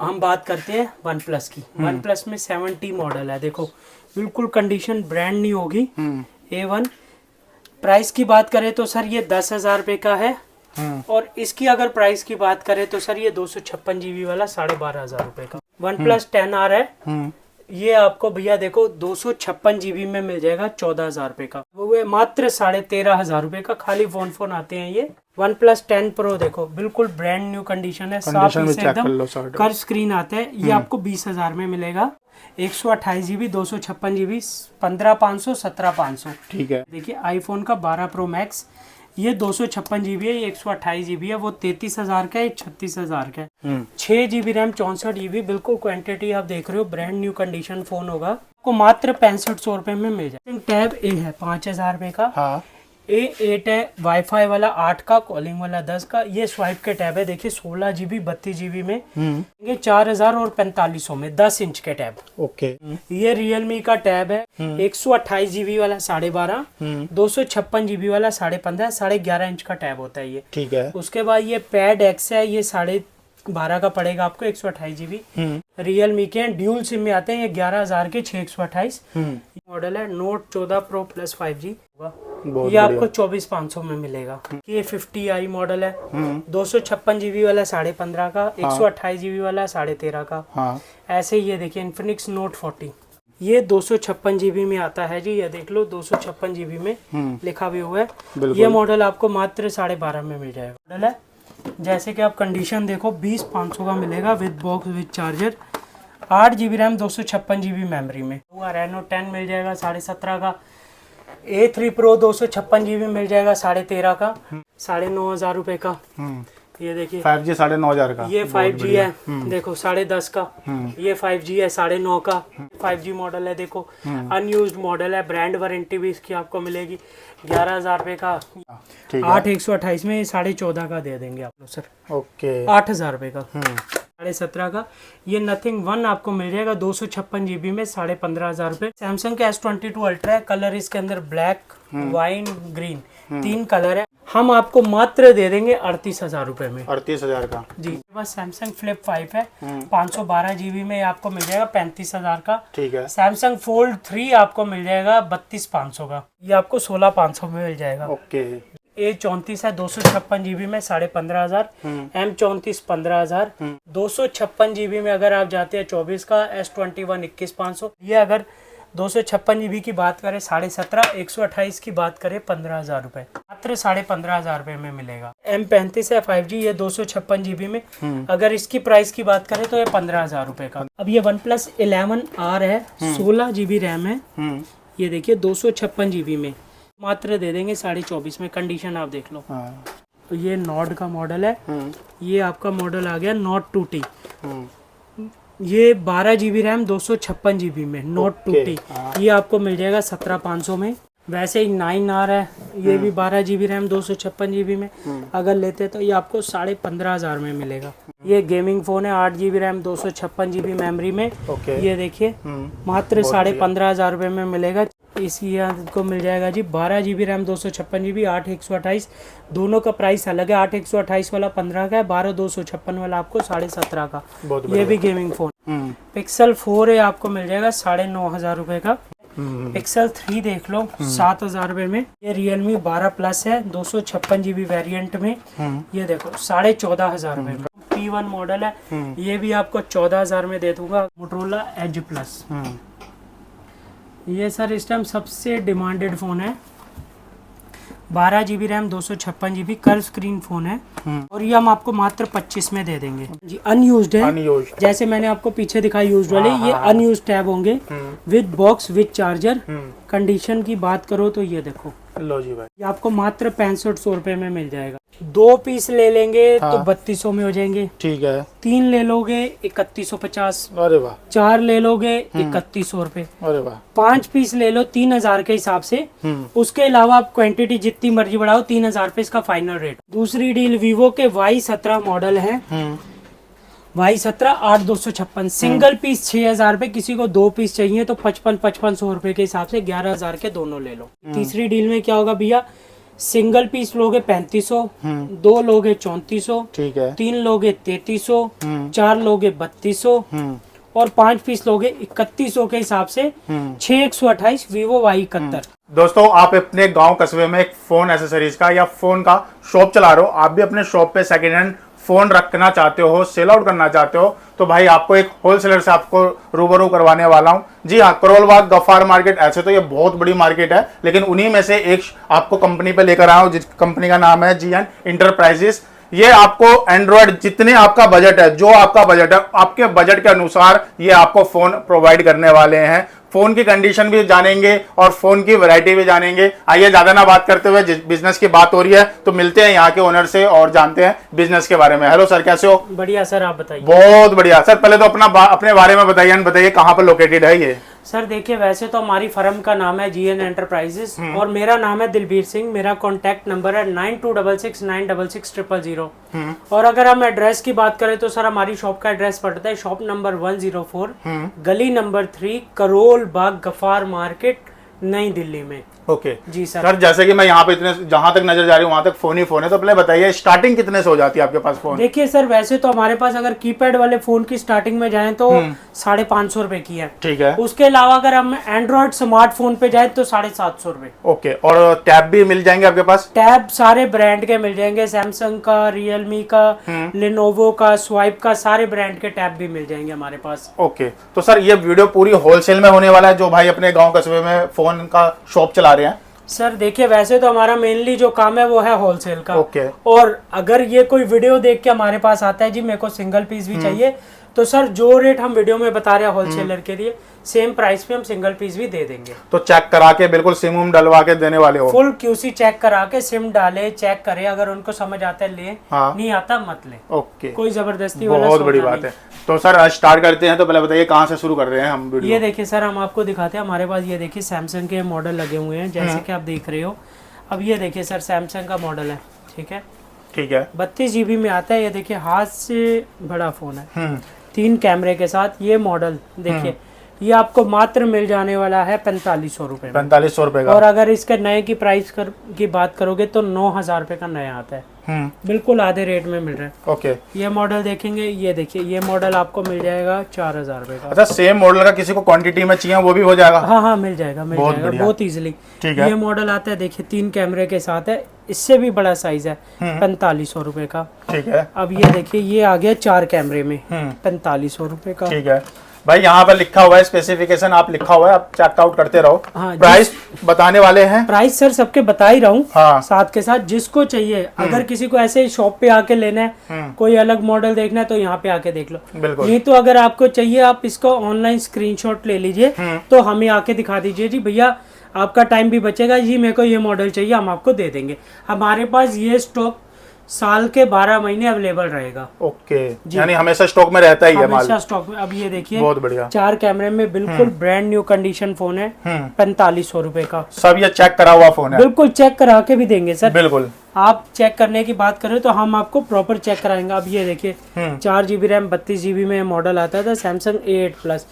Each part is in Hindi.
हम बात करते हैं वन प्लस की। वन प्लस में 7T मॉडल है, देखो बिल्कुल कंडीशन ब्रांड न्यू होगी। A1 प्राइस की बात करें तो सर ये 10,000 रुपये का है। और इसकी अगर प्राइस की बात करें तो सर ये 256 GB वाला 12,500 रुपये का वन प्लस 10R है। ये आपको भैया देखो 256 GB में मिल जाएगा 14,000 रुपये का, वो है मात्र 13,500 रुपये का। खाली फोन आते हैं ये। वन प्लस 10 प्रो देखो बिल्कुल ब्रांड न्यू कंडीशन है, साफ पीस एकदम, कर्व स्क्रीन आता है। ये आपको 20,000 में मिलेगा। 128 GB 256 GB 15,500 17,500। ठीक है। देखिए आईफोन का 12 प्रो मैक्स, ये 256 GB है, ये 128 GB है, वो 33,000 का है, 36,000 का है। 6 GB रैम 64 GB, बिल्कुल क्वांटिटी आप देख रहे हो, ब्रांड न्यू कंडीशन फोन होगा। आपको मात्र 6500 रुपए में मिल जाए। टैब ए है 5,000 रुपए का। हाँ। A8 है, वाईफाई वाला 8 का, कॉलिंग वाला 10 का। ये स्वाइप के टैब है, देखिए 16 GB 32 GB में ये 4,000 और 4500 में 10 इंच के टैब। ओके। ये रियलमी का टैब है, 128 GB वाला 12.5, 256 GB वाला 15.5, 11.5 इंच का टैब होता है ये। ठीक है। उसके बाद ये पैड एक्स है, ये 12.5 का पड़ेगा आपको, 128 GB। रियलमी के ड्यूल सिम में आते हैं, ये 11,000 के 628 मॉडल है। नोट 14 प्रो प्लस 5G ये आपको 24,500 में मिलेगा। ये 50i मॉडल है, 256 GB वाला 15.5 का, 128 GB वाला 13.5 का। हाँ। ऐसे ये देखिए इन्फिनिक्स नोट 40, ये 256 GB में आता है जी। ये देख लो 256 GB में लिखा भी हुआ है। ये मॉडल आपको मात्र 12.5 में मिल जाएगा। मॉडल है जैसे कि आप कंडीशन देखो 20,500 का मिलेगा with box with charger. 8 GB RAM 256 GB memory में। रेनो 10 मिल जाएगा 17.5 का। A3 प्रो 256 GB मिल जाएगा 13.5 का, 9,500 रुपए का। ये देखिए 5G 9,500 का। ये 5G है, देखो 10.5 का। ये 5G है 9,500 का। 5G मॉडल है, देखो अनयूज्ड मॉडल है, ब्रांड वारंटी भी इसकी आपको मिलेगी। 11,000 रुपए का। 8 128 में 14.5 का दे देंगे आप लोग सर। ओके। 8,000 रुपए का। 17.5 का। ये नथिंग 1 आपको मिल जाएगा 256 GB में 15,500 रुपए। सैमसंग का S22 अल्ट्रा है, कलर इसके अंदर ब्लैक, वाइन, ग्रीन 3 कलर है। हम आपको मात्र दे देंगे 38,000 रुपए में। 38,000 का जी। बस सैमसंग फ्लिप 5 है, 512 GB में आपको मिल जाएगा 35,000 का। ठीक है। सैमसंग फोल्ड 3 आपको मिल जाएगा 32,500 का, ये आपको 16,500 में मिल जाएगा। ओके। A34 है 256 GB में 15,500। M34 15,000। 256 GB में अगर आप जाते हैं 24 का। S21 21,500। ये अगर 256 GB की बात करें 17.5, 128 की बात करें 15,000 रुपए, मात्र 15,500 रुपए में मिलेगा। M35 है 5G, ये 256 GB में। अगर इसकी प्राइस की बात करें तो ये 15,000 रुपए का। अब ये OnePlus 11R है, 16 GB रैम है। ये देखिए 256 GB में मात्र दे देंगे 24,500 में। कंडीशन आप देख लो। तो ये नॉर्ड का मॉडल है। ये आपका मॉडल आ गया नॉट 2T। ये 12 GB रैम 256 GB में नोट 2T। ये आपको मिल जाएगा 17,500 में। वैसे ही 9R है, ये भी 12 GB रैम 256 GB में। अगर लेते तो ये आपको 15,500 में मिलेगा। ये गेमिंग फोन है, 8 GB रैम 256 GB मेमोरी में। ये देखिए मात्र 15,500 रुपए में मिलेगा। इसी को मिल जाएगा जी 12 GB रैम 256 GB 8 128। दोनों का प्राइस अलग है, 8 128 वाला 15 का है, 12 256 वाला आपको 17.5 का। ये भी गेमिंग फोन। पिक्सल 4 है, आपको मिल जाएगा 9,500 रुपए का। पिक्सल 3 देख लो 7,000 रुपए में। ये रियलमी 12 प्लस है 256 GB वेरिएंट में। ये देखो 14,500 रुपए का। P1 मॉडल है, ये भी आपको 14,000 में दे दूंगा। मोटरोला एज प्लस, ये सर इस टाइम सबसे डिमांडेड फोन है। 12 GB RAM 256 GB curve screen phone है। और ये हम आपको मात्र 25 में दे देंगे जी। अनयूज्ड है, जैसे मैंने आपको पीछे दिखाई यूज्ड वाले, ये अनयूज्ड टैब होंगे with box with charger. Condition की बात करो तो ये देखो लो जी भाई, ये आपको मात्र 6500 रुपए में मिल जाएगा। 2 पीस ले लेंगे तो 3200 में हो जाएंगे। ठीक है। 3 ले लोगे 3150। अरे वाह। 4 ले लोगे 3100 रुपए। अरे वाह। 5 पीस ले लो 3,000 के हिसाब से। उसके अलावा आप क्वांटिटी जितनी मर्जी बढ़ाओ 3,000 रुपए इसका फाइनल रेट। दूसरी डील वीवो के Y17 मॉडल है, Y17 8,256। सिंगल पीस 6,000 रुपए, किसी को 2 पीस चाहिए तो 5500 रुपए के हिसाब से 11,000 के दोनों ले लो। तीसरी डील में क्या होगा भैया, सिंगल पीस लोगे 3500, 2 लोगे 3400, ठीक है, 3 लोगे 3300, 4 लोगे 3200 और 5 पीस लोगे 3100 के हिसाब से 6128 Vivo Y71। दोस्तों आप अपने गांव कस्बे में एक फोन एसेसरीज का या फोन का शॉप चला रहे हो, आप भी अपने शॉप पे सेकेंड हैंड फोन रखना चाहते हो, सेल आउट करना चाहते हो, तो भाई आपको एक होलसेलर से आपको रूबरू करवाने वाला हूं। जी हाँ, करोल बाग गफ्फार मार्केट, ऐसे तो ये बहुत बड़ी मार्केट है, लेकिन उन्हीं में से एक आपको कंपनी पे लेकर आया हूं, जिस कंपनी का नाम है GN इंटरप्राइजेस। ये आपको एंड्रॉयड, जितने आपका बजट है, जो आपका बजट है, आपके बजट के अनुसार ये आपको फोन प्रोवाइड करने वाले हैं। फोन की कंडीशन भी जानेंगे और फोन की वैरायटी भी जानेंगे। आइए ज्यादा ना बात करते हुए, बिजनेस की बात हो रही है तो मिलते हैं यहाँ के ओनर से और जानते हैं बिजनेस के बारे में। हेलो सर, कैसे हो? बढ़िया सर, आप बताइए। बहुत बढ़िया सर, पहले तो अपने बारे में बताइए कहाँ पर लोकेटेड है ये? सर देखिए, वैसे तो हमारी फर्म का नाम है GN एंटरप्राइजेस और मेरा नाम है दिलबीर सिंह। मेरा कॉन्टैक्ट नंबर है 9266966000। और अगर हम एड्रेस की बात करें तो सर हमारी शॉप का एड्रेस पड़ता है शॉप नंबर 104, गली नंबर 3, करोल बाग गफ्फार मार्केट, नई दिल्ली में। ओके जी सर। सर जैसे कि मैं यहाँ पे इतने जहां तक नजर जा रही हूँ वहां तक फोन ही फोन है, तो पहले बताइए स्टार्टिंग कितने से हो जाती है आपके पास फोन? देखिए सर, वैसे तो हमारे पास अगर कीपैड वाले फोन की स्टार्टिंग में जाएं तो 550 रुपए की है। ठीक है। उसके अलावा अगर हम एंड्रॉइड स्मार्टफोन पे जाए तो 750 रुपए। ओके, और टैब भी मिल जाएंगे आपके पास? टैब सारे ब्रांड के मिल जाएंगे, सैमसंग का, रियलमी का, लेनोवो का, स्वाइप का, सारे ब्रांड के टैब भी मिल जाएंगे हमारे पास। ओके, तो सर ये वीडियो पूरी होलसेल में होने वाला है, जो भाई अपने गांव कस्बे में फोन का शॉप चला रहे हैं? सर देखिए, वैसे तो हमारा मेनली जो काम है वो है होलसेल का। ओके। और अगर ये कोई वीडियो देख के हमारे पास आता है जी मेरे को सिंगल पीस भी चाहिए, तो सर जो रेट हम वीडियो में बता रहे हैं होलसेलर के लिए, सेम प्राइस पे हम सिंगल पीस भी दे देंगे। तो चेक करा के बिल्कुल सिम डलवा के देने वाले हो? फुल QC चेक करा के सिम डाले, चेक करे, अगर उनको समझ आता है ले, हाँ। नहीं आता मत ले। ओके, कोई जबरदस्ती वाला बहुत बड़ी बात है। तो सर स्टार्ट करते हैं, तो पहले बताइए कहाँ से शुरू कर रहे हैं हम वीडियो? ये देखिए सर, हम आपको दिखाते हैं। हमारे पास ये देखिए सैमसंग के मॉडल लगे हुए हैं, जैसे कि आप देख रहे हो। अब ये देखिए सर, सैमसंग का मॉडल है, ठीक है, ठीक है, 32 GB में आता है। ये देखिए हाथ से बड़ा फोन है, 3 कैमरे के साथ। ये मॉडल देखिए, ये आपको मात्र मिल जाने वाला है 4500 रुपए में। 4500 रुपए का। और अगर इसके नए की प्राइस की बात करोगे तो 9000 रुपए का नया आता है, बिल्कुल आधे रेट में मिल रहा है। ओके, ये मॉडल देखेंगे, ये देखिए, ये मॉडल आपको मिल जाएगा 4000 रुपए का। अच्छा, सेम मॉडल का किसी को क्वांटिटी में चाहिए वो भी हो जाएगा? हाँ हाँ, मिल जाएगा, मिल जाएगा बहुत इजीली। ये मॉडल आता है, देखिए 3 कैमरे के साथ है, इससे भी बड़ा साइज है, 4500 रुपए का। ठीक है। अब ये देखिए, ये आ गया 4 कैमरे में, 4500 रुपए का। ठीक है भाई, यहाँ पर लिखा हुआ है स्पेसिफिकेशन, आप लिखा हुआ है, आप चेकआउट करते रहो। हाँ, प्राइस बताने वाले हैं? प्राइस सर सबके बता ही रहा हूँ, हाँ। साथ के साथ जिसको चाहिए। अगर किसी को ऐसे शॉप पे आके लेना है, कोई अलग मॉडल देखना है, तो यहाँ पे आके देख लो। बिल्कुल। नहीं तो अगर आपको चाहिए, आप इसको ऑनलाइन स्क्रीनशॉट ले लीजिए, तो हमें आके दिखा दीजिए जी भैया, आपका टाइम भी बचेगा जी, मेरे को ये मॉडल चाहिए, हम आपको दे देंगे। हमारे पास ये स्टॉक साल के 12 महीने अवेलेबल रहेगा। ओके, यानी हमेशा स्टॉक में रहता ही है माल? हमेशा स्टॉक में। अब ये देखिए, बहुत बढ़िया, 4 कैमरे में बिल्कुल ब्रांड न्यू कंडीशन फोन है, 4500 रुपए का। सब ये चेक करा हुआ फोन है? बिल्कुल चेक करा के भी देंगे सर। बिल्कुल। आप चेक करने की बात करें तो हम आपको प्रॉपर चेक कराएंगे। अब ये देखिए, 4 GB रैम 32 GB में मॉडल आता था, सैमसंग A8 प्लस।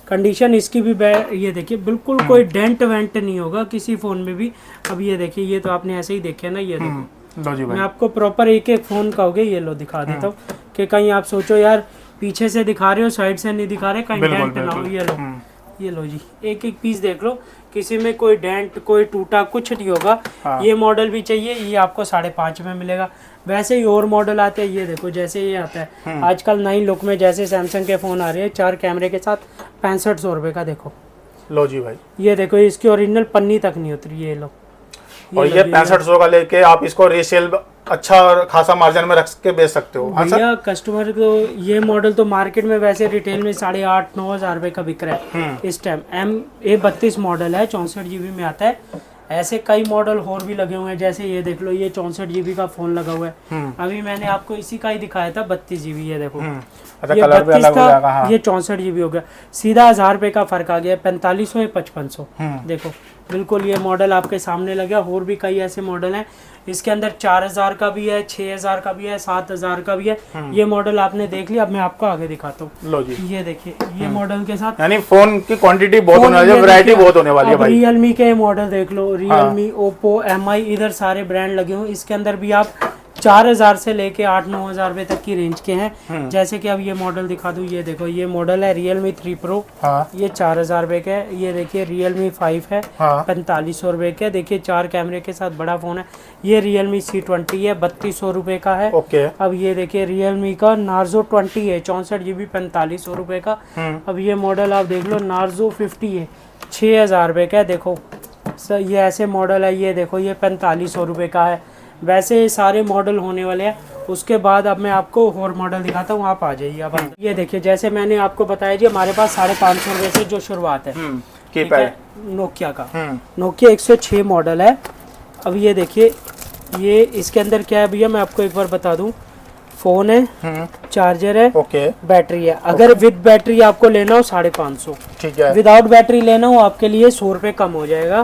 कंडीशन इसकी भी ये देखिए, बिल्कुल कोई डेंट वेंट नहीं होगा किसी फोन में भी। अब ये देखिए, ये तो आपने ऐसे ही देखे ना, ये देखो, मैं आपको प्रॉपर एक एक फोन कहोगे, ये लो दिखा देता हूँ, कि कहीं आप सोचो यार पीछे से दिखा रहे हो, साइड से नहीं दिखा रहे, कहीं डेंट ना हो। ये लो जी, एक एक पीस देख लो, किसी में कोई डेंट, कोई टूटा कुछ नहीं होगा। हाँ। ये मॉडल भी चाहिए, ये आपको 5.5 में मिलेगा। वैसे ही और मॉडल आते हैं, ये देखो, जैसे ये आता है आजकल नई लुक में, जैसे सैमसंग के फोन आ रहे हैं 4 कैमरे के साथ, 6500 रुपए का। देखो लो जी भाई, ये देखो, इसकी ओरिजिनल पन्नी तक नहीं उतरी, ये लो। और ये 6500 का लेके आप इसको रीसेल अच्छा और खासा मार्जिन में रख के बेच सकते हो। भैया कस्टमर को ये मॉडल तो मार्केट में वैसे रिटेल में 8,500-9 हज़ार रुपए का बिक रहा है इस टाइम। A32 मॉडल है, 64 GB में आता है। ऐसे कई मॉडल और भी लगे हुए हैं, जैसे ये देख लो, ये 64 GB का फोन लगा हुआ है। अभी मैंने आपको इसी का ही दिखाया था 32 GB, ये देखो। अच्छा, ये कलर 32 था, हाँ। ये 64 GB हो गया। सीधा 1000 रुपए का फर्क आ गया, 4500 या 5500। देखो बिल्कुल ये मॉडल आपके सामने लगा। और भी कई ऐसे मॉडल हैं, इसके अंदर 4000 का भी है, 6000 का भी है, 7000 का भी है। ये मॉडल आपने देख लिया, अब मैं आपको आगे दिखाता हूँ। लो जी, ये देखिए, ये मॉडल के साथ यानी फोन की क्वांटिटी बहुत होने वाली है, वैरायटी बहुत होने वाली है भाई। रियलमी के मॉडल देख लो, रियलमी, ओप्पो, एमआई, इधर सारे ब्रांड लगे हुए। इसके अंदर भी आप 4000 से लेके 8-9 हजार रुपए तक की रेंज के हैं। जैसे कि अब ये मॉडल दिखा दूं, ये देखो, ये मॉडल है Realme 3 Pro। ये 4000 रुपए का है। ये देखिए Realme 5 है, 4500 रुपए का। देखिए 4 कैमरे के साथ बड़ा फोन है। ये Realme C20 है, 3200 रुपए का है। अब ये देखिए Realme का Narzo 20 है, 64 GB, 4500 रुपए का। अब ये मॉडल आप देख लो, Narzo 50 है, 6000 रुपए का है। देखो सर, ये ऐसे मॉडल है। ये देखो, ये 4500 रुपए का है। वैसे सारे मॉडल होने वाले हैं। उसके बाद अब मैं आपको और मॉडल दिखाता हूँ, आप आ जाइए। अब ये देखिए, जैसे मैंने आपको बताया जी, हमारे पास 550 रुपए से जो शुरुआत है नोकिया का। नोकिया 106 मॉडल है। अब ये देखिए, ये इसके अंदर क्या है भैया, मैं आपको एक बार बता दूं। फोन है, चार्जर है, बैटरी है। अगर विद बैटरी आपको लेना हो 550, ठीक है। विदाउट बैटरी लेना हो आपके लिए 100 रुपए कम हो जाएगा।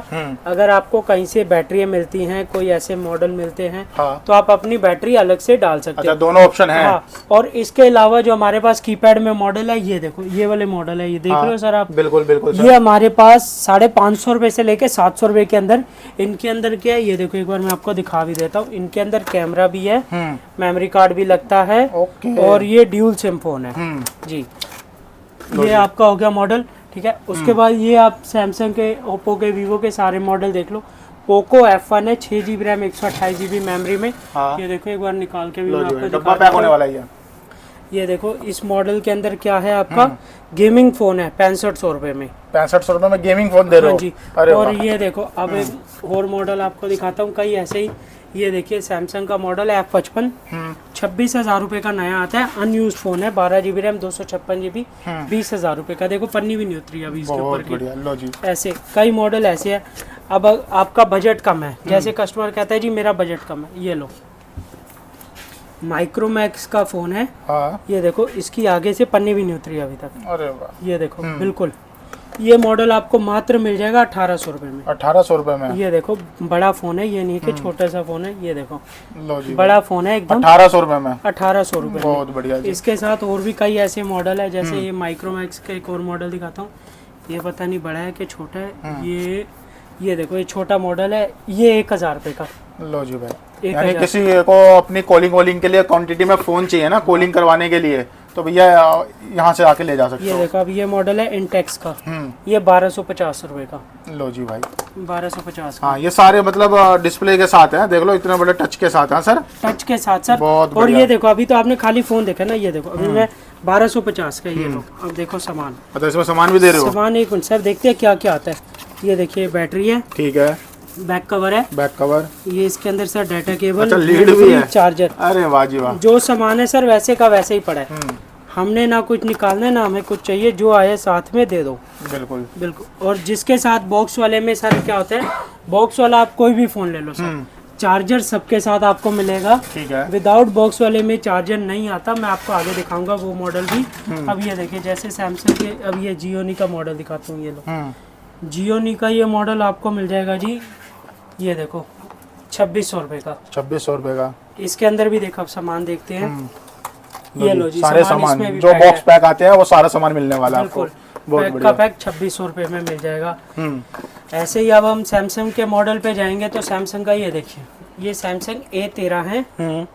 अगर आपको कहीं से बैटरी मिलती हैं, कोई ऐसे मॉडल मिलते हैं, तो आप अपनी बैटरी अलग से डाल सकते हैं। दोनों ऑप्शन है। और इसके अलावा जो हमारे पास कीपैड में मॉडल है, ये देखो, ये वाले मॉडल है, ये देख रहे हो सर आप? बिल्कुल बिल्कुल। ये हमारे पास 550 रुपए से लेके 700 रुपए के अंदर। इनके अंदर क्या है, ये देखो, एक बार मैं आपको दिखा भी देता हूँ। इनके अंदर कैमरा भी है, मेमोरी कार्ड भी लगता है, और ये ड्यूल सिम फोन है जी। ये आपका हो गया मॉडल, ठीक है। उसके बाद ये आप सैमसंग के, ओप्पो के, वीवो के सारे मॉडल देख लो। पोको F1 है, 6 GB रैम, 128 GB मेमोरी में। ये देखो, एक बार निकाल के भी मैं आपको दिखा होने वाला है। ये देखो, इस मॉडल के अंदर क्या है, आपका गेमिंग फोन है 6500 रुपए में। 6500 रुपए में गेमिंग फोन दे रहे हो? जी। और ये देखो, अब एक और मॉडल आपको दिखाता हूँ, कई ऐसे ही। ये देखिए, सैमसंग का मॉडल है F55, 26,000 रुपए का नया आता है। अनयूज फोन है, 12 GB रैम, 256 GB, 20,000 रुपए का। देखो, पन्नी भी नहीं उतरी अभी इसके ऊपर की। ऐसे कई मॉडल ऐसे है। अब आपका बजट कम है, जैसे कस्टमर कहता है जी मेरा बजट कम है, ये लो, माइक्रोमैक्स का फोन है। ये देखो, इसकी आगे से पन्नी भी नहीं उतरी अभी तक। अरे वाह। ये देखो, बिल्कुल। ये मॉडल आपको मात्र मिल जाएगा 1800 रुपए में। 1800 रुपए में? ये देखो, बड़ा फोन है, ये नहीं कि छोटा सा फोन है। ये देखो, लो जी, बड़ा फोन है एकदम। 1800 रुपए में? 1800 रुपए। बहुत बढ़िया जी। इसके साथ और भी कई ऐसे मॉडल है, जैसे ये माइक्रोमैक्स का एक और मॉडल दिखाता हूँ। ये पता नहीं बड़ा है कि छोटा है। ये देखो, ये छोटा मॉडल है, ये 1000 रुपए का। लो जी भाई, यानी किसी को अपनी कॉलिंग के लिए क्वांटिटी में फोन चाहिए ना, कॉलिंग करवाने के लिए, तो भैया यहाँ से आके ले जा सकते हो। ये देखो, अब ये मॉडल है इंटेक्स का, ये 1250 रुपए का। लो जी भाई, 1250। हाँ, ये सारे मतलब डिस्प्ले के साथ हैं, देख लो, इतने बड़े टच के साथ हैं सर। टच के साथ सर। बहुत और ये देखो, अभी तो आपने खाली फोन देखा ना, ये देखो, अभी मैं 1250 का। ये लो, अब देखो सामान। अच्छा, इसमें सामान भी दे रहे हो? सामान एक मिनट सर, देखते हैं क्या क्या आता है। ये देखिए, बैटरी है, ठीक है, बैक कवर है, बैक कवर, ये इसके अंदर सर डाटा केबल, अच्छा, लीड भी है, चार्जर। अरे वाह जी वाह। जो सामान है सर वैसे का वैसे ही पड़ा है। हमने ना कुछ निकालना है ना हमें कुछ चाहिए, जो आए साथ में दे दो। बिल्कुल बिल्कुल। और जिसके साथ बॉक्स वाले में सर क्या होता है, बॉक्स वाला आप कोई भी फोन ले लो सर, चार्जर सबके साथ आपको मिलेगा, ठीक है। विदाउट बॉक्स वाले में चार्जर नहीं आता, मैं आपको आगे दिखाऊंगा वो मॉडल भी। अब ये देखिए, जैसे सैमसंग के, अब ये जियोनी का मॉडल दिखाता हूँ। ये लो, जियोनी का ये मॉडल आपको मिल जाएगा जी। ये देखो, 2600 रुपए का। 2600 रुपए का। इसके अंदर भी देखो, अब सामान देखते हैं। ये लो जी, सारे सामान जो बॉक्स पैक आते हैं वो सारा सामान मिलने वाला है आपको। पैक का पैक 2600 रुपए में मिल जाएगा। ऐसे ही अब हम सैमसंग के मॉडल पे जाएंगे, तो सैमसंग का ये देखिए, ये सैमसंग A13 है,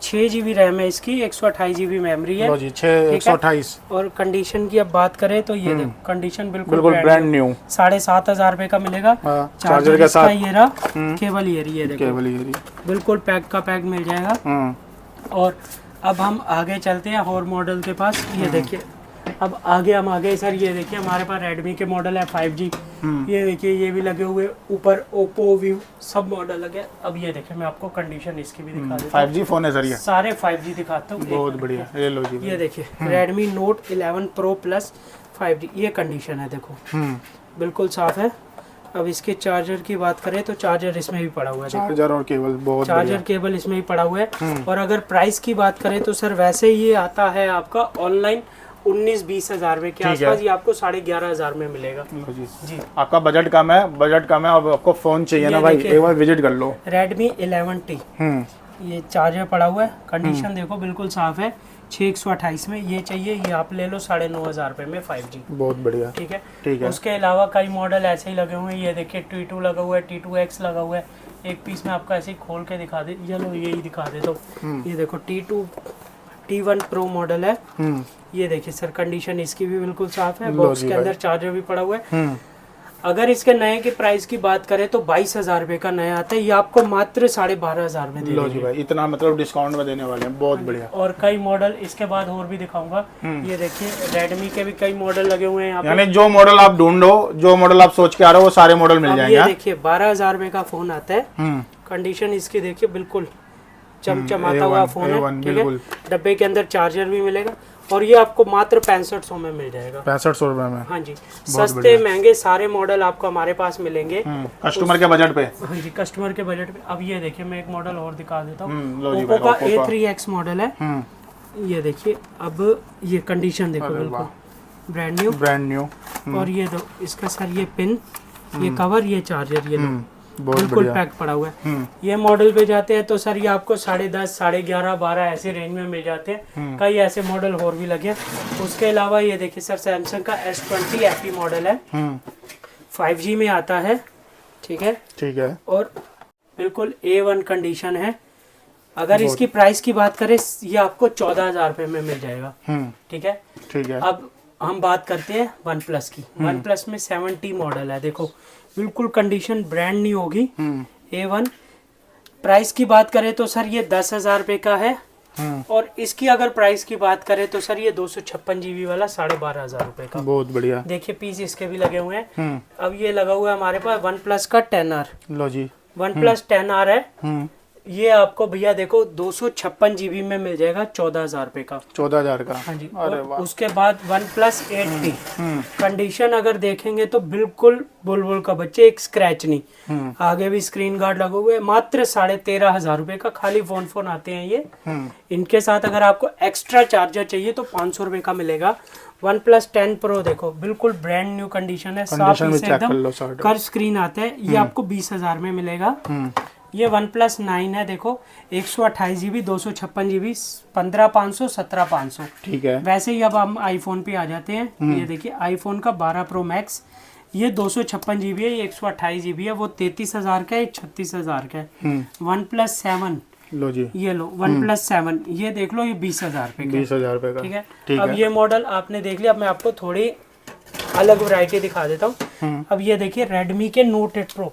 6 GB रैम है इसकी, 128 GB मेमोरी है। 128। और कंडीशन की अब बात करें तो ये देखो, कंडीशन बिल्कुल ब्रांड न्यू, 7500 रुपए का मिलेगा। चार्जर के साथ ये रहा, केबल ये देखो, केबल ये बिल्कुल पैक का पैक मिल जाएगा। और अब हम आगे चलते हैं और मॉडल के पास। ये देखिए, अब आगे हम आगे सर, ये देखिए, हमारे पास रेडमी के मॉडल है 5G। ये देखिए, ये भी लगे हुए ऊपर, ओप्पो, वीवो, सब मॉडल लगे। अब ये देखिए, मैं आपको कंडीशन इसकी भी दिखा देता हूं। 5G फोन है सर ये? सारे 5G दिखाता हूँ। बहुत बढ़िया, ये लो जी। ये देखिए, Redmi note 11 pro plus 5G, ये कंडीशन है, देखो बिल्कुल साफ है। अब इसके चार्जर की बात करें तो चार्जर इसमें भी पड़ा हुआ है, चार्जर और केबल, बहुत चार्जर केबल इसमें भी पड़ा हुआ है। और अगर प्राइस की बात करें तो सर वैसे ये आता है आपका ऑनलाइन 19-20 हजार रुपए के आसपास, ये आपको 11,500 में मिलेगा। जी जी आपका बजट कम है, अब आपको फोन चाहिए ना भाई, एक बार विजिट कर लो। Redmi 11T, ये चार्जर पड़ा हुआ है, कंडीशन देखो बिल्कुल साफ है, 6128 में ये चाहिए, ये आप ले लो 9,500 रुपए में 5G। बहुत बढ़िया। ठीक है, ठीक है। उसके अलावा कई मॉडल ऐसे ही लगे हुए हैं, ये देखिए T2 लगा हुआ है, T2X लगा हुआ है। एक पीस में आपको ऐसे ही खोल के दिखा दे, चलो यही दिखा दे तो ये देखो T1 Pro मॉडल है। ये देखिए सर, कंडीशन इसकी भी बिल्कुल साफ है, बॉक्स के अंदर चार्जर भी पड़ा हुआ है। अगर इसके नए के प्राइस की बात करें तो 22,000 रुपए का नया आता है, ये आपको मात्र 12,500 में दे देंगे। भाई इतना मतलब डिस्काउंट में देने वाले हैं, बहुत बढ़िया। और कई मॉडल इसके बाद और भी दिखाऊंगा। ये देखिए रेडमी के भी कई मॉडल लगे हुए हैं यहाँ पे। यानी जो मॉडल आप ढूंढो, जो मॉडल आप सोच के आ रहे हो, वो सारे मॉडल मिल जाएंगे। ये देखिए 12,000 रुपए का फोन आता है, कंडीशन इसकी देखिए बिल्कुल चमचमाता हुआ फोन है। ठीक है, डब्बे के अंदर चार्जर भी मिलेगा और ये आपको मात्र 6500 में मिल जाएगा। 6500 रुपए में? हाँ जी, सस्ते महंगे सारे मॉडल आपको हमारे पास मिलेंगे कस्टमर के बजट पे। हाँ जी, कस्टमर के बजट पे। अब ये देखिए मैं एक मॉडल और दिखा देता हूँ, ओप्पो का A3X मॉडल है। ये देखिए, अब ये कंडीशन देखो बिल्कुल ब्रांड न्यू। और ये दो इसका सर, ये पिन, ये कवर, ये चार्जर, ये बिल्कुल पैक पड़ा हुआ है। ये मॉडल पे जाते हैं तो सर ये आपको 10.5, 11.5, 12 ऐसे रेंज में मिल जाते हैं। कई ऐसे मॉडल और भी लगे। उसके अलावा ये देखिए सर, सैमसंग का S20 FE मॉडल है, 5G में आता है। ठीक है, ठीक है, और बिल्कुल A1 कंडीशन है। अगर इसकी प्राइस की बात करें, ये आपको 14,000 रुपए में मिल जाएगा। ठीक है, ठीक है। अब हम बात करते हैं OnePlus की। OnePlus में 7T मॉडल है, देखो बिल्कुल कंडीशन ब्रांड न्यू होगी, A1। प्राइस की बात करें तो सर ये 10,000 रुपए का है। और इसकी अगर प्राइस की बात करें तो सर ये 256 GB वाला 12,500 रुपए का। बहुत बढ़िया। देखिए पीस इसके भी लगे हुए हैं। अब ये लगा हुआ है हमारे पास OnePlus का 10R। लो जी, OnePlus 10R है। ये आपको भैया देखो 256 GB में मिल जाएगा 14,000 रुपए का। 14,000 का? हाँ जी। अरे वाह। उसके बाद OnePlus 8T कंडीशन अगर देखेंगे तो बिल्कुल बुलबुल का बच्चे, एक स्क्रैच नहीं। आगे भी स्क्रीन गार्ड लगे हुए, मात्र 13,500 रुपए का। खाली फोन आते हैं ये। इनके साथ अगर आपको एक्स्ट्रा चार्जर चाहिए तो 500 रुपए का मिलेगा। OnePlus 10 Pro देखो बिल्कुल ब्रांड न्यू कंडीशन है, साफ एकदम कर्व स्क्रीन आता है। ये आपको 20,000 में मिलेगा। ये OnePlus 9 है, देखो 128 GB, 256 GB, 15,500, 17,500। ठीक है। वैसे ही अब हम आईफोन पे आ जाते हैं। ये देखिए आईफोन का 12 Pro Max, ये 256 GB है, ये 128 GB है, वो 33,000 का है, 36,000 का है। OnePlus 7 लो जी, ये लो OnePlus 7, ये देख लो, ये 20,000 रुपए का। 20,000 रुपए का। ठीक है। अब ये मॉडल आपने देख लिया, अब मैं आपको थोड़ी अलग वैरायटी दिखा देता हूँ। अब ये देखिए Redmi के Note 8 Pro,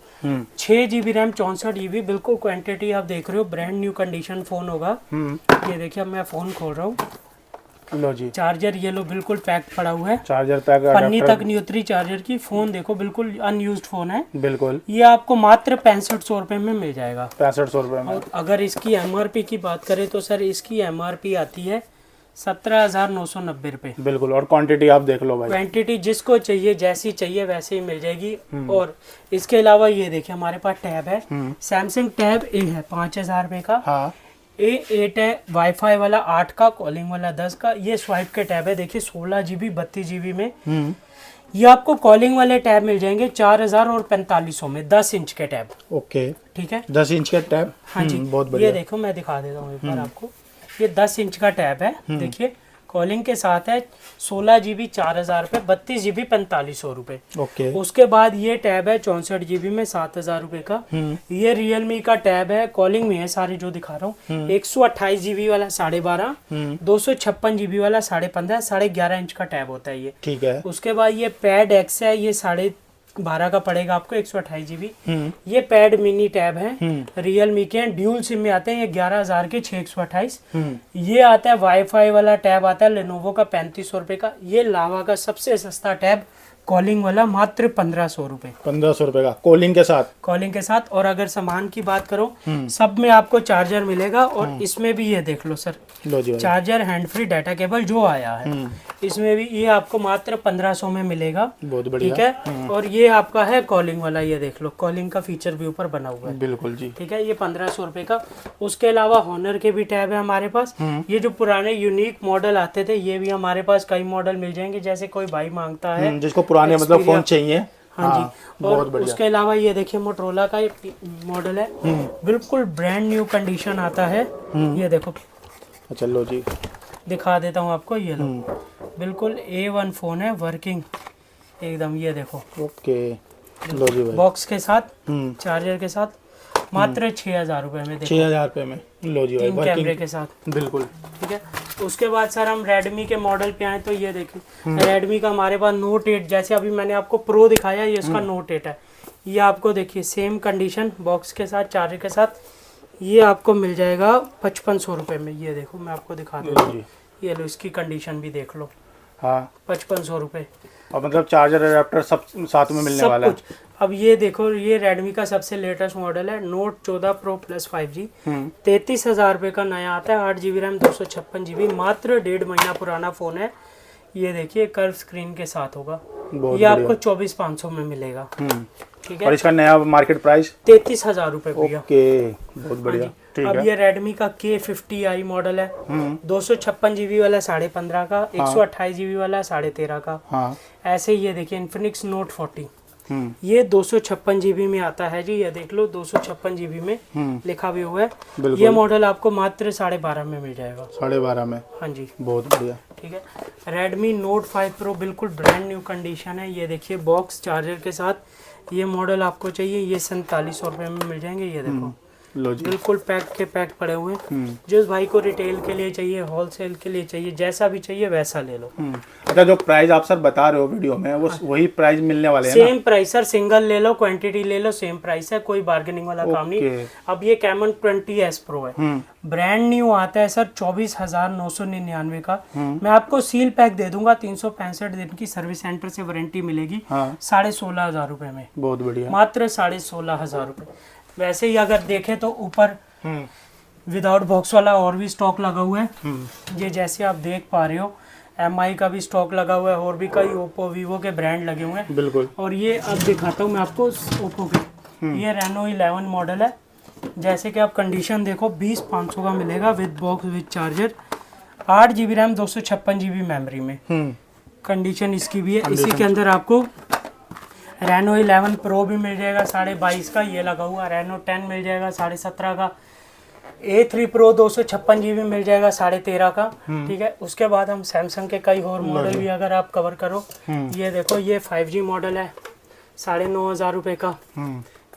6 GB RAM, 64 GB, बिल्कुल क्वांटिटी आप देख रहे हो, ब्रांड न्यू कंडीशन फोन होगा। ये देखिए अब मैं फोन खोल रहा हूँ। लो जी, चार्जर ये लो बिल्कुल पैक पड़ा हुआ है, चार्जर पैक, पन्नी तक नहीं उतरी चार्जर की। फोन देखो बिल्कुल अनयूज्ड फोन है बिल्कुल। ये आपको मात्र 6500 रुपए में मिल जाएगा। 6500 रुपए में। अगर इसकी MRP की बात करें तो सर इसकी MRP आती है 17,990 रुपए बिल्कुल। और क्वांटिटी आप देख लो भाई, क्वांटिटी जिसको चाहिए जैसी चाहिए वैसे ही मिल जाएगी। और इसके अलावा ये देखिए हमारे पास टैब है, सैमसंग टैब A है 5,000 रुपए का। हाँ। A8 है, वाईफाई वाला 8 का, कॉलिंग वाला 10 का। ये स्वाइप के टैब है, देखिए 16 GB, 32 GB में। ये आपको कॉलिंग वाले टैब मिल जाएंगे 4,000 और 4,500 में, 10 इंच के टैब। ओके, ठीक है, 10 इंच के टैब। हाँ जी, बहुत बढ़िया। ये देखो मैं दिखा देता हूँ एक बार आपको, ये 10 इंच का टैब है। देखिए कॉलिंग के साथ है, 16 GB 4,000 रुपए, 32 GB 4,500 रुपए। ओके। उसके बाद ये टैब है 64 GB में 7,000 रुपए का। ये Realme का टैब है, कॉलिंग में है सारे जो दिखा रहा हूँ। 128 GB वाला 12.5, 256 GB वाला 15.5, 11.5 इंच का टैब होता है ये। ठीक है। उसके बाद ये पैड X है, ये 12.5 का पड़ेगा आपको, 128 GB। ये पैड मिनी टैब है, Realme के हैं, ड्यूल सिम में आते हैं। ये 11,000 के 628। ये आता है वाईफाई वाला टैब, आता है Lenovo का 3,500 रुपए का। ये लावा का सबसे सस्ता टैब, कॉलिंग वाला मात्र 1500 रुपए। 1500 रुपए का कॉलिंग के साथ। कॉलिंग के साथ। और अगर सामान की बात करो सब में आपको चार्जर मिलेगा और इसमें भी ये देख लो सर, लो जी भाई। Charger, hand free, data cable जो आया है इसमें भी ये आपको मात्र 1500 में मिलेगा। बहुत बढ़िया। ठीक है। और ये आपका है कॉलिंग वाला, ये देख लो कॉलिंग का फीचर भी ऊपर बना हुआ है। बिल्कुल जी। ठीक है, ये 1500 रुपए का। उसके अलावा हॉनर के भी टैब है हमारे पास। ये जो पुराने यूनिक मॉडल आते थे ये भी हमारे पास कई मॉडल मिल जाएंगे, जैसे कोई भाई मांगता है जिसको पुराने मतलब फोन चाहिए। हाँ जी। और उसके अलावा ये देखिए मोटरोला का मॉडल है, बिल्कुल ब्रांड न्यू कंडीशन आता है। ये देखो, अच्छा लो जी, दिखा देता हूँ आपको। ये लो, बिल्कुल A1 फोन है, वर्किंग एकदम। ये देखो, ओके लो जी भाई। बॉक्स के साथ, चार्जर के साथ, मात्र 6000 रुपए में। 6000 रुपए में लो जी भाई, 3 कैमरे के साथ। बिल्कुल। ठीक है। उसके बाद सर हम रेडमी के मॉडल पे आए तो ये देखिए रेडमी का हमारे पास नोट 8, जैसे अभी मैंने आपको प्रो दिखाया, ये इसका नोट 8 है। ये आपको देखिए सेम कंडीशन, बॉक्स के साथ, चार्जर के साथ, ये आपको मिल जाएगा 5500 रुपए में। ये देखो मैं आपको दिखा दूँ, ये लो इसकी कंडीशन भी देख लो। हाँ 5500 रुपए। और मतलब चार्जर अडेप्टर सब साथ में मिलने वाला है। अब ये देखो, ये रेडमी का सबसे लेटेस्ट मॉडल है, नोट 14 प्रो प्लस 5G। 33,000 रुपये का नया आता है, 8 GB रैम, 256 GB, मात्र 1.5 महीना पुराना फ़ोन है। ये देखिए कर्व स्क्रीन के साथ होगा। ये आपको 24,500 में मिलेगा। ठीक है। और इसका नया मार्केट प्राइस 33,000 रुपये भैया। ओके, बहुत बढ़िया। ठीक अब है। ये रेडमी का K50i मॉडल है, 256 GB वाला 15.5 का, 128 GB वाला 13.5 का। हाँ। ऐसे ही ये देखिए इन्फिनिक्स नोट 40, ये 256 GB में आता है जी। ये देख लो 256 GB में लिखा भी हुआ है। ये मॉडल आपको मात्र 12.5 में मिल जाएगा। 12.5 में। हाँ जी, बहुत बढ़िया। ठीक है। रेडमी नोट 5 प्रो बिल्कुल ब्रांड न्यू कंडीशन है। ये देखिए बॉक्स, चार्जर के साथ। ये मॉडल आपको चाहिए, ये 4700 रुपये में मिल जाएंगे। ये देखो लो जी, बिल्कुल पैक के पैक पड़े हुए हैं। जिस भाई को रिटेल के लिए चाहिए, होलसेल के लिए चाहिए, जैसा भी चाहिए वैसा ले लो। अच्छा, जो प्राइस आप सर बता रहे हो वीडियो में वो वही प्राइस मिलने वाले हैं ना? सेम प्राइस सर, सिंगल ले लो, क्वांटिटी ले लो, सेम प्राइस है, कोई बार्गेनिंग वाला काम नहीं। अब ये कैमन 20S प्रो है, ब्रांड न्यू आता है सर, 24,999 का। मैं आपको सील पैक दे दूंगा, 365 दिन की सर्विस सेंटर से वारंटी मिलेगी। 16,500 रुपए में। बहुत बढ़िया। मात्र 16,500 रुपए। वैसे ही अगर देखें तो ऊपर विदाउट बॉक्स वाला और भी स्टॉक लगा हुआ है। ये जैसे आप देख पा रहे हो, MI का भी स्टॉक लगा हुआ है, और भी कई ओप्पो, वीवो के ब्रांड लगे हुए हैं। बिल्कुल। और ये अब दिखाता हूँ मैं आपको ओप्पो के, ये रेनो 11 मॉडल है। जैसे कि आप कंडीशन देखो, 20,500 का मिलेगा with box, with charger, 8 GB RAM, 256 GB memory में। कंडीशन इसकी भी है। इसी के अंदर आपको रेनो 11 प्रो भी मिल जाएगा 22,500 का, ये लगा हुआ। रेनो 10 मिल जाएगा 17,500 का। A3 प्रो 256 GB मिल जाएगा 13,500 का। ठीक है। उसके बाद हम सैमसंग के कई और मॉडल भी अगर आप कवर करो, ये देखो ये 5G मॉडल है 9,500 रुपए का।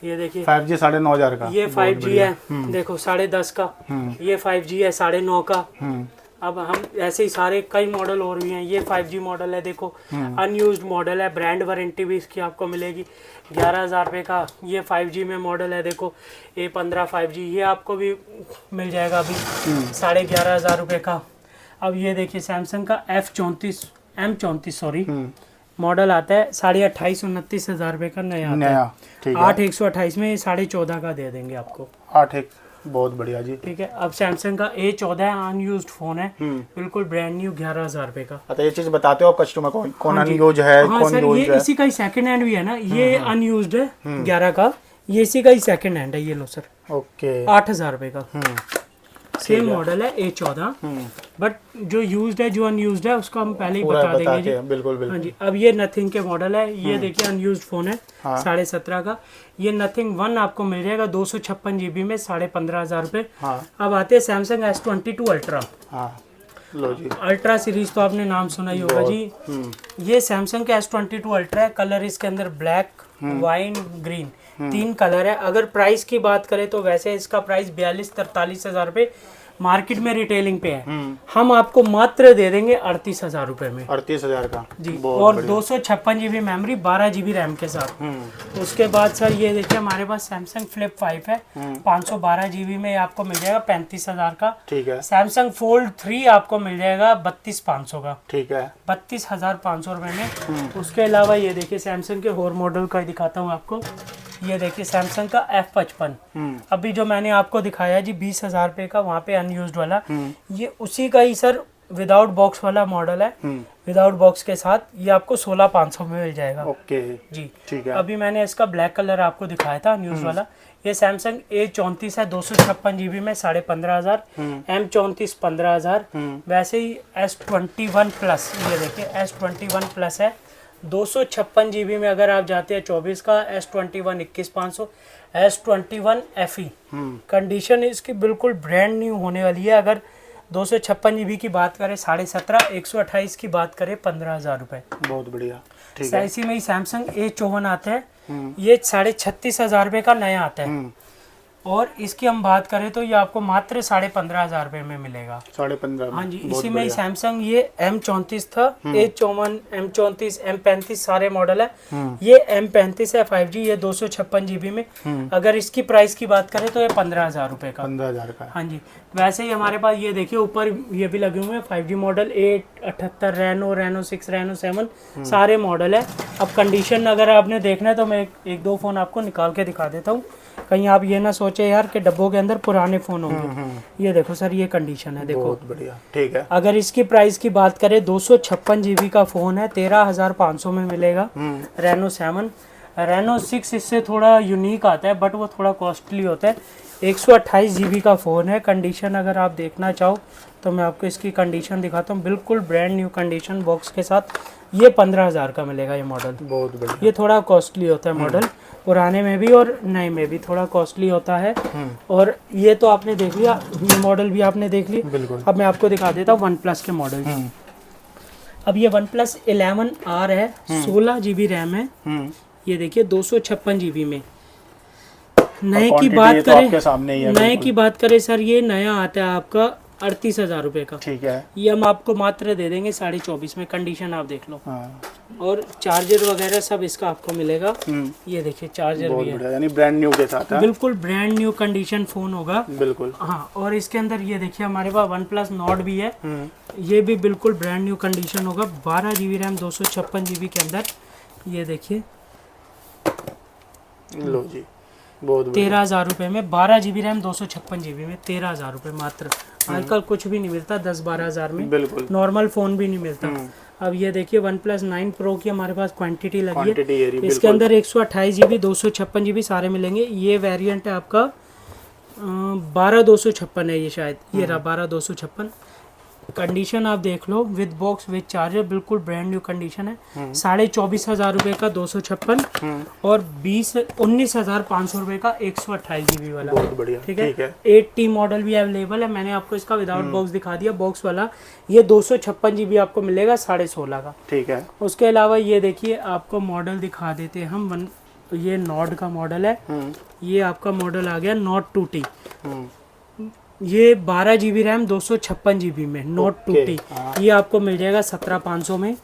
ये देखिए 5G 9,500 का। ये 5G है, देखो 10,500 का। ये 5G है 9,500 का। अब हम ऐसे ही सारे कई मॉडल और भी हैं। ये 5G मॉडल है, देखो अनयूज्ड मॉडल है, ब्रांड वारंटी भी इसकी आपको मिलेगी 11,000 रुपये का। ये 5G में मॉडल है, देखो A15 5G, ये आपको भी मिल जाएगा अभी 11,500 रुपये का। अब ये देखिए सैमसंग का M34 सॉरी मॉडल आता है, 28,29,000 रुपये का नया आता है। 8,128 में 14,500 का दे देंगे आपको। 8 बहुत बढ़िया जी। ठीक है। अब सैमसंग का A14 अनयूज्ड फोन है, बिल्कुल ब्रांड न्यू, 11,000 रुपए का। अच्छा, ये चीज बताते हो आप कस्टमर को, कौन अनयूज है, कौन यूज है? ये इसी का ही सेकंड हैंड भी है ना, ये अनयूज्ड है 11 का, ये इसी का ही सेकंड हैंड है। ये लो सर, ओके, 8,000 रुपए का। सेम मॉडल है A14, बट जो यूज्ड है, जो अनयूज्ड है, उसको हम पहले ही बता देंगे जी। बिल्कुल बिल्कुल। हाँ जी। अब ये नथिंग के मॉडल है, ये देखिए अनयूज्ड फोन है 17,500 का। ये नथिंग 1 आपको मिल जाएगा 256 GB में 15,500 रुपए। अब आते हैं सैमसंग S22 अल्ट्रा। लो जी, अल्ट्रा सीरीज तो आपने नाम सुना ही होगा जी। ये सैमसंग का S22 अल्ट्रा है। कलर इसके अंदर ब्लैक, वाइन, ग्रीन, 3 कलर है। अगर प्राइस की बात करें तो वैसे इसका प्राइस 42-43 हज़ार रुपये, मार्केट में रिटेलिंग पे है, हम आपको मात्र दे देंगे 38,000 रुपए में। 38,000 का जी, और 256 GB मेमोरी 12 GB रैम के साथ। उसके बाद सर ये देखिए हमारे पास सैमसंग फ्लिप 5 है, 512 GB में आपको मिल जाएगा 35,000 का। ठीक है। सैमसंग फोल्ड 3 आपको मिल जाएगा 32,500 का। ठीक है, 32,500 रुपए में। उसके अलावा ये देखिए सैमसंग के और मॉडल का दिखाता हूँ आपको। ये देखिए सैमसंग का F55, अभी जो मैंने आपको दिखाया जी 20,000 रुपए का, वहाँ पे अनयूज्ड वाला, ये उसी का ही सर विदाउट बॉक्स वाला मॉडल है। विदाउट बॉक्स के साथ ये आपको 16,500 में मिल जाएगा। ओके जी, ठीक है। अभी मैंने इसका ब्लैक कलर आपको दिखाया था न्यूज वाला। ये सैमसंग A34 है, 256 GB में 15,500, M34 15,000। वैसे ही S21 प्लस, ये देखिए S21 प्लस है 256 GB में। अगर आप जाते हैं 24 का, S21 21,500, S21 FE कंडीशन इसकी बिल्कुल ब्रांड न्यू होने वाली है। अगर 256 GB की बात करें 17.5, 128 की बात करें 15,000 रुपए। बहुत बढ़िया, ठीक है। इसी में ही सैमसंग A54 आता है, ये 36,500 रुपए का नया आता है। और इसकी हम बात करें तो ये आपको मात्र 15,500 रुपए में मिलेगा। 15,500। हाँ जी, इसी में ही सैमसंग ये M34 था, A54, M34, M35 सारे मॉडल है। ये M35 है 5G, ये 256 GB में। अगर इसकी प्राइस की बात करें तो ये 15,000 रुपए का। 15,000 का। हाँ जी, वैसे ही हमारे पास ये देखिए ऊपर ये भी लगे हुए हैं 5G model, A78, Reno 6, Reno 7 सारे मॉडल है। अब कंडीशन अगर आपने देखना है तो मैं एक दो फोन आपको निकाल के दिखा देता हूँ, कहीं आप ये ना सोचे यार कि डब्बों के अंदर पुराने फोन होंगे। ये देखो सर, ये कंडीशन है, देखो बहुत बढ़िया, ठीक है। अगर इसकी प्राइस की बात करें 256 GB का फोन है, 13,500 में मिलेगा। Reno 7, Reno 6 इससे थोड़ा यूनिक आता है बट वो थोड़ा कॉस्टली होता है। 128 GB का फ़ोन है। कंडीशन अगर आप देखना चाहो तो मैं आपको इसकी कंडीशन दिखाता हूँ, बिल्कुल ब्रांड न्यू कंडीशन बॉक्स के साथ। ये 15,000 का मिलेगा ये मॉडल। बहुत बढ़िया। ये थोड़ा कॉस्टली होता है मॉडल, पुराने में भी और नए में भी थोड़ा कॉस्टली होता है। और ये तो आपने देख लिया, ये मॉडल भी आपने देख लिया। बिल्कुल। अब मैं आपको दिखा देता हूँ वन प्लस के मॉडल। अब ये वन प्लस 11R है, 16 GB रैम है। ये देखिए 256 GB में। नए की बात करें, नए की बात करें सर, ये नया आता है आपका 38,000 रुपए का। ठीक है। ये हम आपको मात्र दे देंगे 24,500 में। कंडीशन आप देख लो। और चार्जर वगैरह सब इसका आपको मिलेगा। ये देखिए चार्जर भी है, यानी ब्रांड न्यू के साथ है। बिल्कुल ब्रांड न्यू कंडीशन फोन होगा। बिल्कुल। हाँ, और इसके अंदर ये देखिए हमारे पास वन प्लस नॉट भी है। ये भी बिल्कुल ब्रांड न्यू कंडीशन होगा। 12 GB रैम 256 GB के अंदर। ये देखिए लो जी, बहुत 13,000 रुपए में 12 GB रैम 256 GB में 13,000 रुपए मात्र। आजकल कुछ भी नहीं मिलता 10-12 हज़ार में। बिल्कुल। नॉर्मल फोन भी नहीं मिलता। अब ये देखिए वन प्लस 9 प्रो की हमारे पास क्वांटिटी लगी है। इसके अंदर 128 GB 256 GB सारे मिलेंगे। ये वेरिएंट है आपका 12,256 है ये शायद। ये रहा 12,256। कंडीशन आप देख लो, विद बॉक्स विद चार्जर, बिल्कुल ब्रांड न्यू कंडीशन है। 24,500 रुपए का 256 और 19,500 रुपए का 128 GB वाला। बहुत बढ़िया, ठीक है। 8T मॉडल भी अवेलेबल है। मैंने आपको इसका विदाउट बॉक्स दिखा दिया। बॉक्स वाला ये 256 GB आपको मिलेगा 16.5 का। ठीक है। उसके अलावा ये देखिए आपको मॉडल दिखा देते हैं हम। ये नॉट का मॉडल है। ये आपका मॉडल आ गया नॉट 2T। ये 12 GB रैम 256 GB में नोट 2T। ये आपको मिल जाएगा 17,500 में।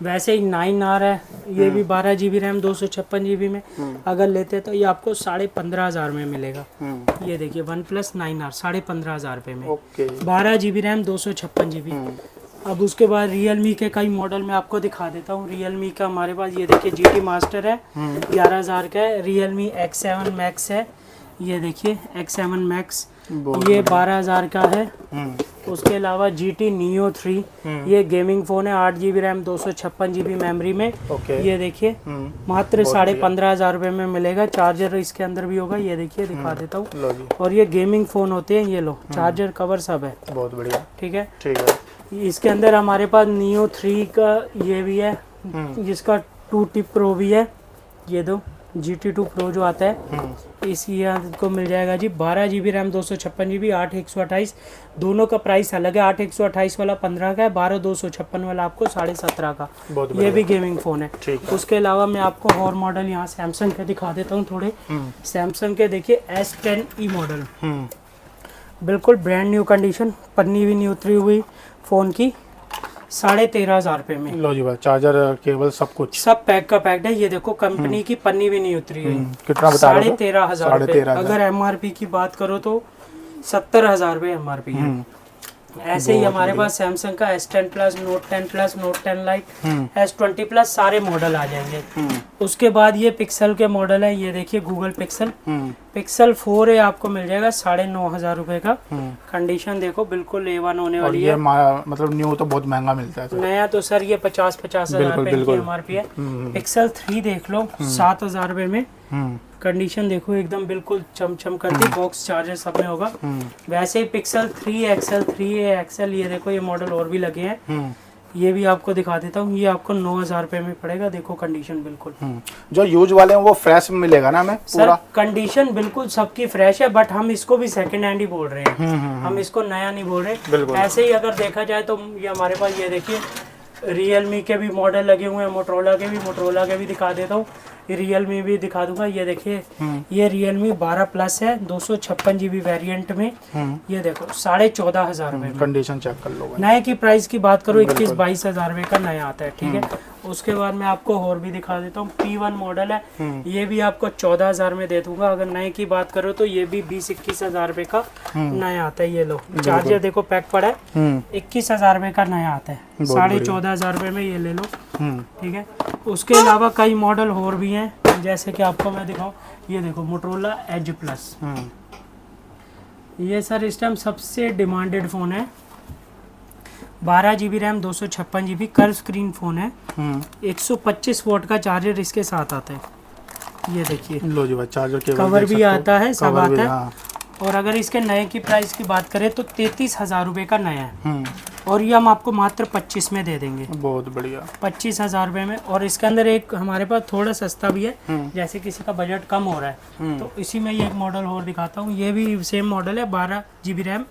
वैसे ही 9R है, ये भी 12 GB रैम 256 GB में। अगर लेते तो ये आपको 15,500 में मिलेगा। ये देखिए वन प्लस 9R 15,500 रुपये में। 12 GB रैम 256 GB। अब उसके बाद रियलमी के कई मॉडल मैं आपको दिखा देता हूँ। रियलमी का हमारे पास ये देखिए GT मास्टर है, 11,000 का है। रियलमी X7 Max है, ये देखिए X7 Max, ये 12,000 का है। उसके अलावा GT Neo 3, ये गेमिंग फोन है, 8 GB रैम 256 GB मेमोरी में। ये देखिए मात्र 15,500 रुपये में मिलेगा। चार्जर इसके अंदर भी होगा, ये देखिए दिखा देता हूँ। और ये गेमिंग फोन होते हैं, ये लो चार्जर कवर सब है। बहुत बढ़िया। ठीक है। ठीक है। इसके अंदर हमारे पास Neo 3 का ये भी है, जिसका 2T Pro भी है। ये दो GT2 Pro जो आता है, इसी को मिल जाएगा जी। 12 GB रैम 256 GB, 8 128। दोनों का प्राइस अलग है। 8 128 वाला 15 का है, 12 256 वाला आपको 17.5 का। ये भी गेमिंग फोन है। उसके अलावा मैं आपको और मॉडल यहाँ सैमसंग के दिखा देता हूँ थोड़े। सैमसंग के देखिए S10e मॉडल बिल्कुल ब्रांड न्यू कंडीशन, पन्नी भी नहीं उतरी हुई फ़ोन की, 13,500 रुपये में। लो जी भाई, चार्जर केबल सब कुछ सब पैक का पैक्ड है। ये देखो कंपनी की पन्नी भी नहीं उतरी है। कितना बता रहे हो? 13,500 रुपये। अगर MRP की बात करो तो 70,000 रुपये MRP है। ऐसे ही हमारे पास सैमसंग का S10 plus, note 10 plus, note 10 light, S20 plus सारे मॉडल आ जाएंगे। उसके बाद ये पिक्सल के मॉडल है, ये देखिए गूगल पिक्सल, पिक्सल 4 है, आपको मिल जाएगा 9,500 रुपए का। कंडीशन देखो बिल्कुल A1 होने वाली है। मतलब न्यू तो बहुत महंगा मिलता है नया तो सर ये 50,000 रुपए की MRP है। पिक्सल 3 देख लो 7,000 रुपए में। कंडीशन देखो एकदम बिल्कुल चमचम करती, बॉक्स चार्जर सब में होगा। वैसे ही पिक्सल 3 XL, 3A XL, ये देखो ये मॉडल और भी लगे हैं। ये भी आपको दिखा देता हूँ, ये आपको 9,000 रुपए में पड़ेगा। देखो कंडीशन बिल्कुल जो यूज वाले हैं वो फ्रेश मिलेगा ना हमें पूरा? कंडीशन बिल्कुल सबकी फ्रेश है, बट हम इसको भी सेकंड हैंड ही बोल रहे हैं। हम इसको नया नहीं बोल रहे। ऐसे ही अगर देखा जाए तो ये हमारे पास ये देखिए रियलमी के भी मॉडल लगे हुए हैं, मोटरोला के भी दिखा देता हूँ, रियलमी भी दिखा दूंगा। ये देखिए ये रियलमी 12 प्लस है, 256 GB वेरिएंट में। ये देखो 14,500 रुपए में। कंडीशन चेक कर लो। नए की प्राइस की बात करो 21-22,000 रुपए का नया आता है, ठीक है। उसके बाद मैं आपको और भी दिखा देता हूँ। P1 मॉडल है, ये भी आपको 14,000 में दे दूंगा। अगर नए की बात करो तो ये भी 20-21,000 रुपए का नया आता है। ये लो चार्जर देखो पैक पड़ा है, 21,000 रुपए का नया आता है। 14,500 रुपए में ये ले लो, ठीक है। उसके अलावा कई मॉडल और भी हैं, जैसे कि आपको मैं दिखाऊं, ये देखो मोटरोला एज प्लस। ये सर इस टाइम सबसे डिमांडेड फ़ोन है। 12 GB RAM, 256 GB, curve screen phone है। 125 वोट का चार्जर इसके साथ आता है। ये देखिए लो जी भाई, चार्जर कवर भी आता है, सब आता है। और अगर इसके नए की प्राइस की बात करें तो 33,000 रुपये का नया है, और ये हम आपको मात्र 25 में दे देंगे। बहुत बढ़िया, 25,000 रुपये में। और इसके अंदर एक हमारे पास थोड़ा सस्ता भी है, जैसे किसी का बजट कम हो रहा है तो इसी में ये एक मॉडल और दिखाता हूँ। ये भी सेम मॉडल है, 12 GB रैम,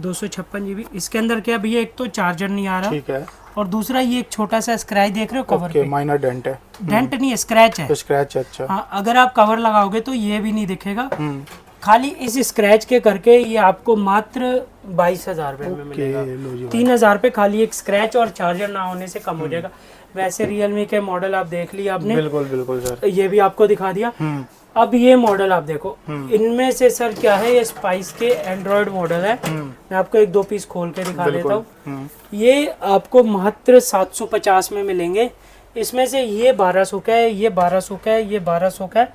256 GB। इसके अंदर क्या भैया, एक तो चार्जर नहीं आ रहा, ठीक है, और दूसरा ये एक छोटा सा स्क्रैच देख रहे हो कवर पे, माइनर डेंट है। डेंट नहीं है, स्क्रैच है। स्क्रैच, अच्छा। हाँ, अगर आप कवर लगाओगे तो ये भी नहीं दिखेगा। खाली इस स्क्रैच के करके ये आपको मात्र 22,000 रुपये में मिलेगा। 3,000 रुपये खाली एक स्क्रैच और चार्जर ना होने से कम हो जाएगा। वैसे रियलमी के मॉडल आप देख लिए आपने, बिल्कुल बिल्कुल सर, ये भी आपको दिखा दिया। अब ये मॉडल आप देखो, इनमें से सर क्या है, ये स्पाइस के एंड्रॉयड मॉडल है। मैं आपको 1-2 पीस खोल के दिखा देता हूँ। ये आपको मात्र 750 में मिलेंगे। इसमें से ये 1,200 का है, ये 1,200 का है, ये 1,200 का है,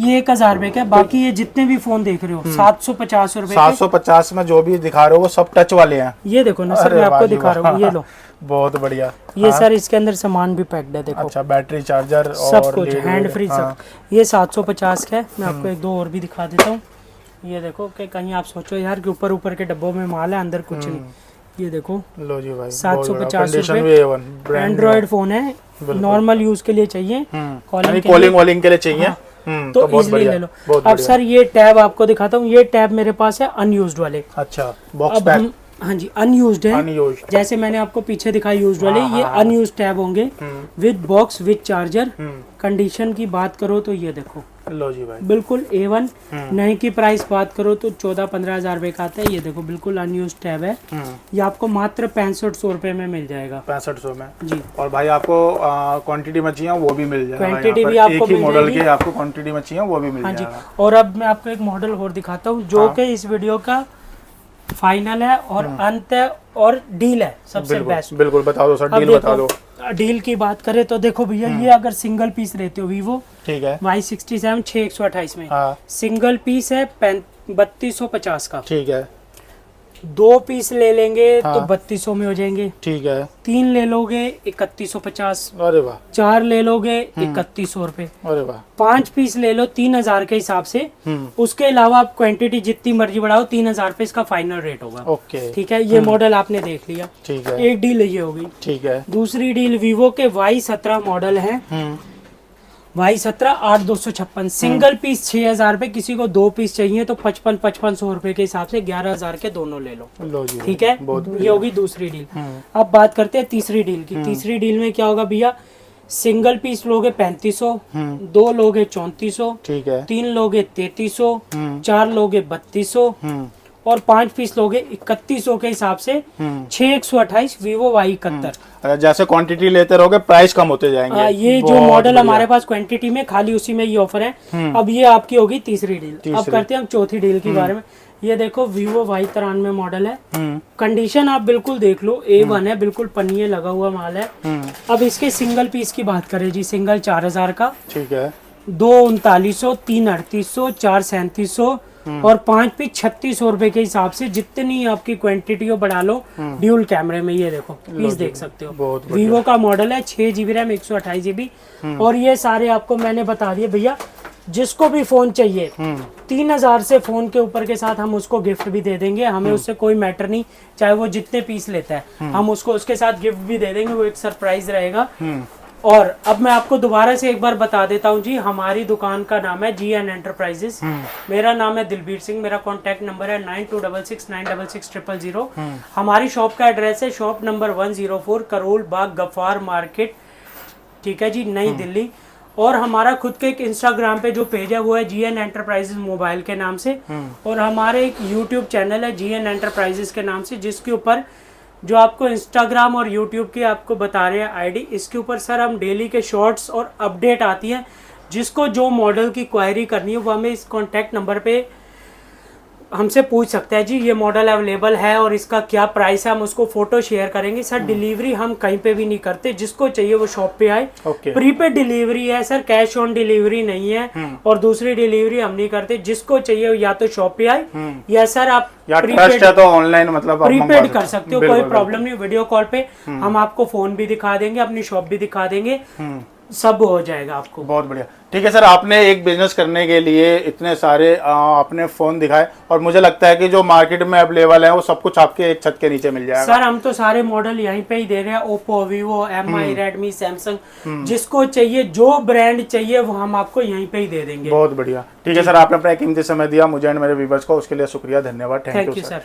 ये 1,000 रुपए का। बाकी ये जितने भी फोन देख रहे हो 750 रुपए। 750 में जो भी दिखा रहे हो वो सब टच वाले हैं। ये देखो ना सर, मैं आपको दिखा रहा हूँ, ये लो। बहुत बढ़िया। ये सर इसके अंदर सामान भी पैक्ड है, देखो। अच्छा, बैटरी, चार्जर, सब कुछ हैंड फ्री सब। ये 750 का है। मैं आपको 1-2 और भी दिखा देता हूँ। ये देखो कि कहीं आप सोचो यार कि ऊपर के डब्बों में माल है, अंदर कुछ नहीं। ये देखो लो जी भाई, 750 रुपए। एंड्रॉयड फोन है, नॉर्मल यूज के लिए चाहिए, कॉलिंग के लिए चाहिए, तो इजीली ले लो। अब सर ये टैब आपको दिखाता हूँ। ये टैब मेरे पास है अनयूज्ड वाले। अच्छा, बॉक्स पैक। हाँ जी, अनयूज्ड है। जैसे मैंने आपको पीछे दिखाई यूज्ड वाले, ये अनयूज्ड टैब होंगे with box, with charger. Condition की बात करो तो ये देखो, लो जी भाई, बिल्कुल A1। नए की प्राइस बात करो तो 14-15,000 रुपए का आता है। ये देखो बिल्कुल अनयूज्ड टैब है। ये आपको मात्र 6500 रुपए में मिल जाएगा। 6500 में जी। और भाई आपको क्वांटिटी में चाहिए वो भी मिल जाएगा। क्वांटिटी भी आपको एक ही मॉडल के आपको क्वांटिटी में चाहिए वो भी मिल जाएगा। हाँ जी। और अब मैं आपको एक मॉडल और दिखाता हूँ, जो कि इस वीडियो का फाइनल है और अंत है और डील है सबसे बेस्ट। बिल्कुल बता दो सर, डील बता दो। डील की बात करें तो देखो भैया, ये अगर सिंगल पीस लेते हो वीवो, ठीक है, Y67 6128 में, सिंगल पीस है 3250 का, ठीक है। 2 पीस ले लेंगे तो 3200 में हो जाएंगे, ठीक है। 3 ले लोगे 3150, अरे वाह। 4 ले लोगे 3100 रुपए, अरे वाह। 5 पीस ले लो 3,000 के हिसाब से। उसके अलावा आप क्वांटिटी जितनी मर्जी बढ़ाओ, 3,000 रुपए इसका फाइनल रेट होगा, ओके, ठीक है। ये मॉडल आपने देख लिया, ठीक है। एक डील ये होगी, ठीक है। दूसरी डील वीवो के Y17 मॉडल है, Y17 8256, सिंगल पीस 6,000 रुपए। किसी को 2 पीस चाहिए तो 5500 रुपए के हिसाब से 11,000 के दोनों ले लो, ठीक है। ये होगी दूसरी डील। अब बात करते हैं तीसरी डील की। तीसरी डील में क्या होगा भैया, सिंगल पीस लोगे 3500, 2 लोगे 3400, ठीक है। 3 लोगे 3300, 4 लोगे 3200, और 5 पीस लोगे 3100 के हिसाब से 6128 Vivo Y71। जैसे क्वांटिटी लेते रहोगे प्राइस कम होते जाएंगे। ये जो मॉडल हमारे पास क्वांटिटी में खाली उसी में ये ऑफर है। अब ये आपकी होगी तीसरी डील। अब करते हैं हम चौथी डील के बारे में। ये देखो Vivo Y93 मॉडल है। कंडीशन आप बिल्कुल देख लो, A1 है, बिल्कुल पन्नी लगा हुआ माल है। अब इसके सिंगल पीस की बात करें जी, सिंगल 4000 का, ठीक है, 2 3900, 3 3800, 4 3700 और 5 पीस 3600 रुपए के हिसाब से। जितनी आपकी क्वांटिटी हो बढ़ा लो। ड्यूल कैमरे में ये देखो पीस देख सकते हो। Vivo का मॉडल है, 6 GB रैम, 128 GB। और ये सारे आपको मैंने बता दिए भैया। जिसको भी फोन चाहिए 3000 से फोन के ऊपर के साथ हम उसको गिफ्ट भी दे देंगे। हमें उससे कोई मैटर नहीं, चाहे वो जितने पीस लेता है हम उसको उसके साथ गिफ्ट भी दे देंगे। वो एक सरप्राइज रहेगा। और अब मैं आपको दोबारा से एक बार बता देता हूँ जी, हमारी दुकान का नाम है GN एंटरप्राइजेस। मेरा नाम है दिलबीर सिंह। मेरा कॉन्टैक्ट नंबर है 9266966000। हमारी शॉप का एड्रेस है shop number 104 Karol Bagh Gaffar market, ठीक है जी, नई दिल्ली। और हमारा खुद के एक इंस्टाग्राम पे जो पेज है वो है GN एंटरप्राइजेस मोबाइल के नाम से। और हमारे एक यूट्यूब चैनल है GN एंटरप्राइजेस के नाम से, जिसके ऊपर जो आपको इंस्टाग्राम और यूट्यूब की आपको बता रहे हैं आईडी, इसके ऊपर सर हम डेली के शॉर्ट्स और अपडेट आती है। जिसको जो मॉडल की क्वायरी करनी है वो हमें इस कॉन्टैक्ट नंबर पे हमसे पूछ सकते हैं जी, ये मॉडल अवेलेबल है और इसका क्या प्राइस है। हम उसको फोटो शेयर करेंगे। सर डिलीवरी हम कहीं पे भी नहीं करते, जिसको चाहिए वो शॉप पे आए। प्रीपेड डिलीवरी है सर, कैश ऑन डिलीवरी नहीं है। और दूसरी डिलीवरी हम नहीं करते। जिसको चाहिए या तो शॉप पे आए या सर आप प्रीपेड है तो ऑनलाइन मतलब प्रीपेड कर सकते हो, कोई प्रॉब्लम नहीं। वीडियो कॉल पे हम आपको फोन भी दिखा देंगे, अपनी शॉप भी दिखा देंगे, सब हो जाएगा आपको। बहुत बढ़िया। ठीक है सर, आपने एक बिजनेस करने के लिए इतने सारे अपने फोन दिखाए और मुझे लगता है कि जो मार्केट में अवेलेबल है वो सब कुछ आपके एक छत के नीचे मिल जाएगा। सर हम तो सारे मॉडल यहीं पे ही दे रहे हैं। Oppo, Vivo, MI, Redmi, Samsung, जिसको चाहिए, जो ब्रांड चाहिए वो हम आपको यहीं पे ही दे देंगे। बहुत बढ़िया। ठीक है सर, आपने अपना कीमती समय दिया मुझे एंड मेरे व्यूअर्स को, उसके लिए शुक्रिया, धन्यवाद। Thank you sir.